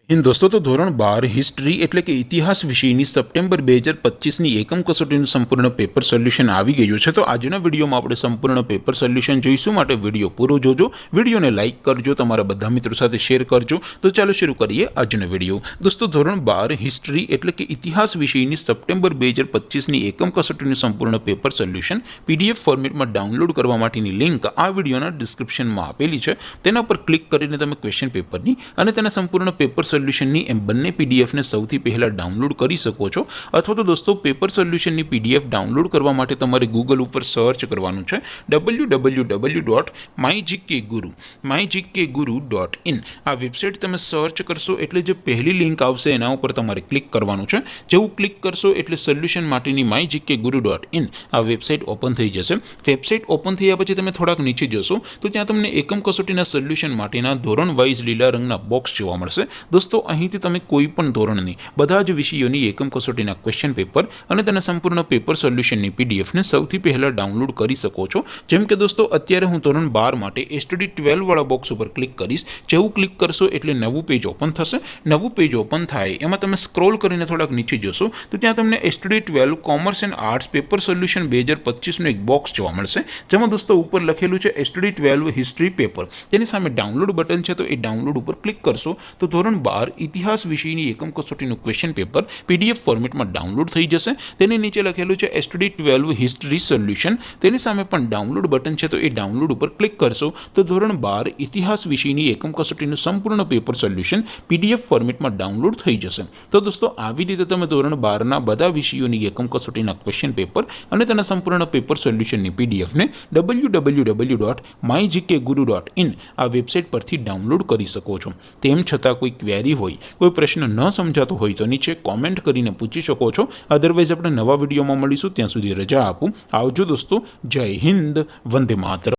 इन दोस्तों तो धोरण 12 हिस्ट्री एटले के इतिहास विषयनी सप्टेम्बर 2025 एकम कसोटीનું સંપૂર્ણ પેપર સોલ્યુશન આવી ગયું છે। તો આજના વિડીયોમાં આપણે સંપૂર્ણ પેપર સોલ્યુશન જોઈશું, માટે વિડીયો પૂરો જોજો, વિડીયોને લાઇક કરજો, તમારા બધા મિત્રો સાથે શેર કરજો। તો ચાલો શરૂ કરીએ આજનો વિડીયો। દોસ્તો ધોરણ 12 हिस्ट्री एटले के इतिहास विषयनी सप्टेम्बर 2025 एकम कसोटीનું સંપૂર્ણ પેપર સોલ્યુશન पीडीएफ ફોર્મેટમાં ડાઉનલોડ કરવા માટેની લિંક આ વિડીયોના ડિસ્ક્રિપ્શનમાં આપેલી છે। તેના પર ક્લિક કરીને તમે ક્વેશ્ચન પેપરની અને તેના સંપૂર્ણ પેપર સોલ્યુશનની એમ બંને પીડીએફને સૌથી પહેલાં ડાઉનલોડ કરી શકો છો। અથવા તો દોસ્તો પેપર સોલ્યુશનની પીડીએફ ડાઉનલોડ કરવા માટે તમારે ગૂગલ ઉપર સર્ચ કરવાનું છે www.mygkguru.in। આ વેબસાઇટ તમે સર્ચ કરશો એટલે જે પહેલી લિંક આવશે એના ઉપર તમારે ક્લિક કરવાનું છે। જેવું ક્લિક કરશો એટલે સોલ્યુશન માટેની mygkguru.in આ વેબસાઇટ ઓપન થઈ જશે। વેબસાઇટ ઓપન થયા પછી તમે થોડાક નીચે જશો તો ત્યાં તમને એકમ કસોટીના સોલ્યુશન માટેના ધોરણ વાઇઝ લીલા રંગના બોક્સ જોવા મળશે। दोस्तों અહીંથી તમે કોઈ પણ ધોરણની બધા જ વિષયોની એકમ કસોટીના ક્વેશ્ચન પેપર અને તેના સંપૂર્ણ પેપર સોલ્યુશનની પીડીએફને સૌથી પહેલાં ડાઉનલોડ કરી શકો છો। જેમ કે દોસ્તો અત્યારે હું ધોરણ 12 માટે એસટીડી 12 વાળા બોક્સ ઉપર ક્લિક કરીશ। જેવું ક્લિક કરશો એટલે નવું પેજ ઓપન થશે। નવું પેજ ઓપન થાય એમાં તમે સ્ક્રોલ કરીને થોડાક નીચે જશો તો ત્યાં તમને STD 12 commerce and arts paper solution 2025નું એક બોક્સ જોવા મળશે, જેમાં દોસ્તો ઉપર લખેલું છે એસટીડી 12 હિસ્ટ્રી પેપર। તેની સામે ડાઉનલોડ બટન છે, તો એ ડાઉનલોડ ઉપર ક્લિક કરશો તો ધોરણ 12 इतिहास विषयनी एकम कसोटीનું क्वेश्चन पेपर पीडीएफ फॉर्मेटમાં ડાઉનલોડ થઈ જશે। તેની નીચે લખેલું છે એસટીડી 12 હિસ્ટ્રી સોલ્યુશન, તેની સામે પણ ડાઉનલોડ બટન છે, તો એ ડાઉનલોડ ઉપર ક્લિક કરશો તો ધોરણ 12 ઇતિહાસ વિષયની એકમ કસોટીનું સંપૂર્ણ પેપર સોલ્યુશન પીડીએફ ફોર્મેટમાં ડાઉનલોડ થઈ જશે। તો દોસ્તો આવી રીતે તમે ધોરણ 12ના બધા વિષયોની એકમ કસોટીના ક્વેશ્ચન પેપર અને તેના સંપૂર્ણ પેપર સોલ્યુશનની પીડીએફને www.mygkguru.in આ વેબસાઇટ પરથી ડાઉનલોડ કરી શકો છો। તેમ છતાં કોઈ ક્વેરી હોય, कोई प्रश्न न समझातो होय तो नीचे कॉमेंट करीने पूछी शको छो। अदरवाइज अपने नवा विडियोमां मळीशुं, त्यां सुधी रजा आपो। आवजो दोस्तों। जय हिंद, वंदे मातरम।